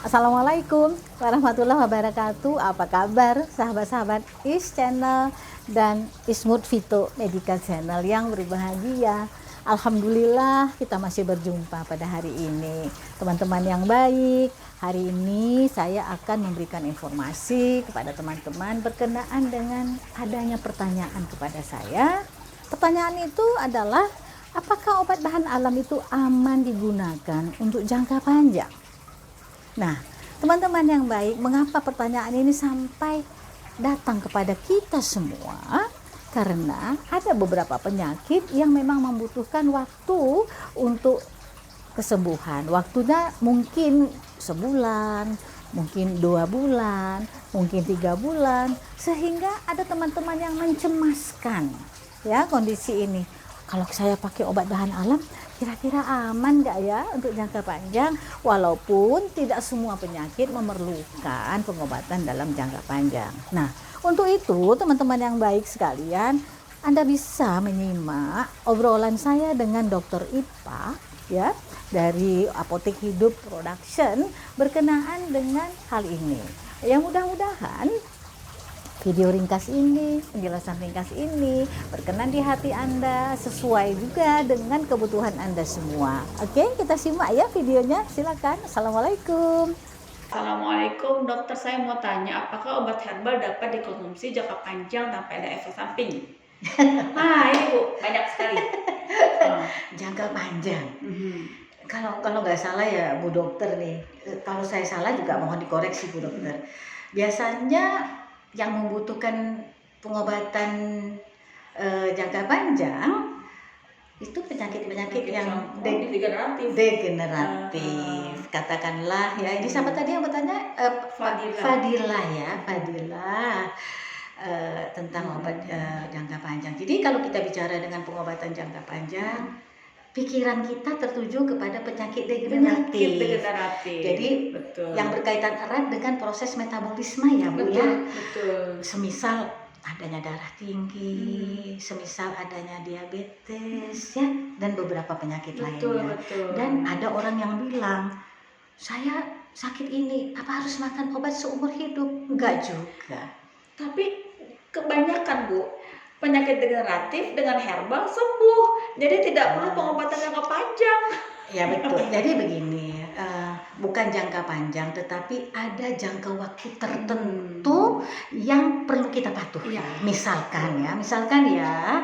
Assalamualaikum warahmatullahi wabarakatuh. Apa kabar sahabat-sahabat Is Channel dan Ismut Vito Medical Channel yang berbahagia. Alhamdulillah kita masih berjumpa pada hari ini. Teman-teman yang baik, hari ini saya akan memberikan informasi kepada teman-teman berkenaan dengan adanya pertanyaan kepada saya. Pertanyaan itu adalah, apakah obat bahan alam itu aman digunakan untuk jangka panjang? Nah, teman-teman yang baik, mengapa pertanyaan ini sampai datang kepada kita semua? Karena ada beberapa penyakit yang memang membutuhkan waktu untuk kesembuhan. Waktunya mungkin sebulan, mungkin 2 bulan, mungkin 3 bulan, sehingga ada teman-teman yang mencemaskan ya kondisi ini. Kalau saya pakai obat bahan alam, kira-kira aman nggak ya untuk jangka panjang? Walaupun tidak semua penyakit memerlukan pengobatan dalam jangka panjang. Nah, untuk itu teman-teman yang baik sekalian, Anda bisa menyimak obrolan saya dengan Dr. Ipa ya dari Apotek Hidup Production berkenaan dengan hal ini. Yang mudah-mudahan video ringkas ini, penjelasan ringkas ini berkenan di hati Anda, sesuai juga dengan kebutuhan Anda semua. Oke, kita simak ya videonya, silakan. Assalamualaikum. Assalamualaikum dokter, saya mau tanya, apakah obat herbal dapat dikonsumsi jangka panjang tanpa ada efek samping? Ini Bu, banyak sekali. Jangka panjang. Kalau nggak salah ya Bu Dokter nih, kalau saya salah juga mohon dikoreksi Bu Dokter. Biasanya yang membutuhkan pengobatan jangka panjang itu penyakit-penyakit yang degeneratif. Katakanlah ya, ini siapa tadi yang bertanya? Fadilah ya, Fadilah. Tentang obat jangka panjang. Jadi kalau kita bicara dengan pengobatan jangka panjang, pikiran kita tertuju kepada penyakit degeneratif. Jadi betul, yang berkaitan erat dengan proses metabolisme ya Bu, betul, ya. Betul. Semisal adanya darah tinggi, semisal adanya diabetes ya, dan beberapa penyakit lainnya. Betul. Dan ada orang yang bilang, saya sakit ini, apa harus makan obat seumur hidup? Enggak juga. Tapi kebanyakan Bu, penyakit degeneratif dengan herbal sembuh, jadi tidak perlu pengobatan jangka panjang. Ya betul. Jadi begini, bukan jangka panjang, tetapi ada jangka waktu tertentu yang perlu kita patuhi. Misalkan ya,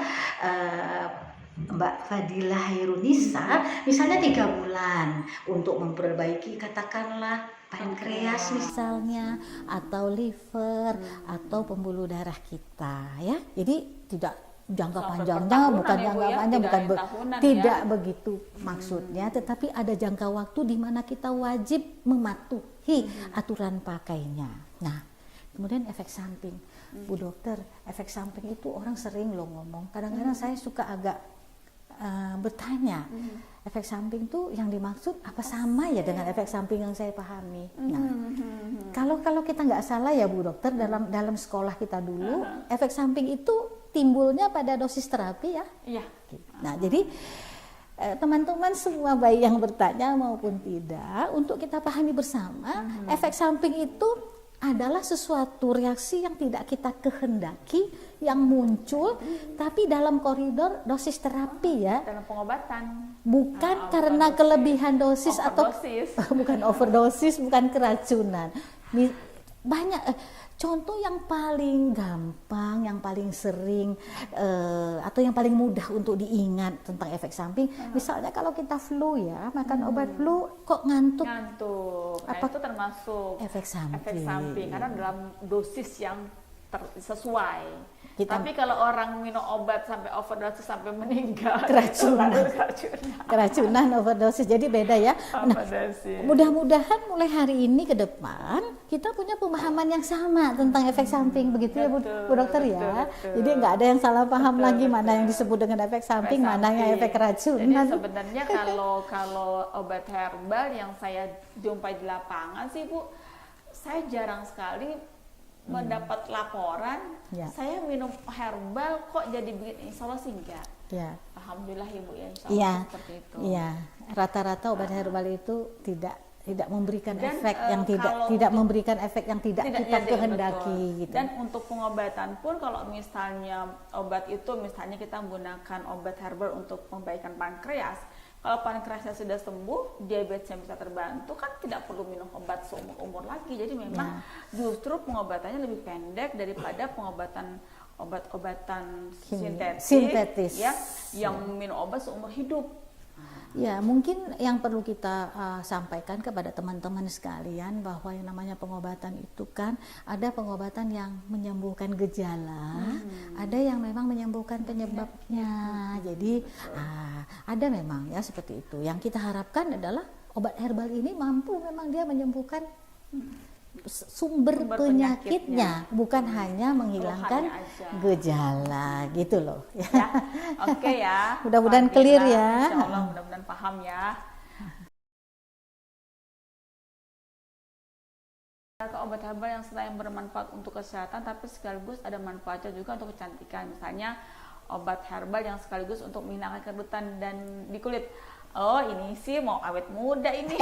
Mbak Fadilah Hairunisa, misalnya 3 bulan untuk memperbaiki katakanlah pankreas misalnya, atau liver, atau pembuluh darah kita ya. Jadi tidak jangka panjangnya, bukan jangka panjang, tidak begitu maksudnya, tetapi ada jangka waktu di mana kita wajib mematuhi aturan pakainya. Nah, kemudian efek samping, Bu Dokter, efek samping itu orang sering loh ngomong. Kadang-kadang saya suka agak bertanya, efek samping itu yang dimaksud apa sama ya dengan efek samping yang saya pahami? Nah, kalau kita nggak salah ya Bu Dokter, dalam sekolah kita dulu, efek samping itu timbulnya pada dosis terapi ya. Iya. Nah, jadi teman-teman semua baik yang bertanya maupun tidak, untuk kita pahami bersama, efek samping itu adalah sesuatu reaksi yang tidak kita kehendaki yang muncul, tapi dalam koridor dosis terapi ya. Dalam pengobatan. Bukan karena kelebihan dosis atau bukan overdosis, bukan keracunan. Banyak contoh yang paling gampang, yang paling sering atau yang paling mudah untuk diingat tentang efek samping, misalnya kalau kita flu ya, makan obat flu kok ngantuk. Apa itu termasuk efek samping karena dalam dosis yang sesuai. Tapi kalau orang minum obat sampai overdosis sampai meninggal, keracunan overdosis, jadi beda ya. Nah, mudah-mudahan mulai hari ini ke depan kita punya pemahaman yang sama tentang efek samping, begitu ya Bu Dokter ya. Jadi nggak ada yang salah paham lagi, mana yang disebut dengan efek samping, mana yang efek keracunan. Jadi sebenarnya kalau obat herbal yang saya jumpai di lapangan sih Bu, saya jarang sekali mendapat laporan, saya minum herbal kok jadi bikin isolasi, enggak? Ya. Alhamdulillah Ibu ya, insya Allah seperti itu. Iya, rata-rata obat herbal itu tidak tidak memberikan Dan, efek yang tidak memberikan efek yang tidak kita jadi, kehendaki betul. gitu. Dan untuk pengobatan pun kalau misalnya obat itu misalnya kita menggunakan obat herbal untuk membaikkan pankreas, kalau pankreasnya sudah sembuh, diabetesnya bisa terbantu, kan tidak perlu minum obat seumur-umur lagi. Jadi memang justru pengobatannya lebih pendek daripada pengobatan obat-obatan sintetis ya, yang minum obat seumur hidup. Ya, mungkin yang perlu kita sampaikan kepada teman-teman sekalian bahwa yang namanya pengobatan itu kan ada pengobatan yang menyembuhkan gejala, ada yang memang menyembuhkan penyebabnya. Jadi ada memang ya seperti itu. Yang kita harapkan adalah obat herbal ini mampu memang dia menyembuhkan sumber penyakitnya, bukan hanya menghilangkan gejala gitu loh. Ya, oke ya. Mudah-mudahan clear ya. Insya Allah mudah-mudahan paham ya. Ke obat herbal yang selain bermanfaat untuk kesehatan, tapi sekaligus ada manfaatnya juga untuk kecantikan. Misalnya obat herbal yang sekaligus untuk menghilangkan kerutan dan di kulit. Oh, ini sih mau awet muda ini.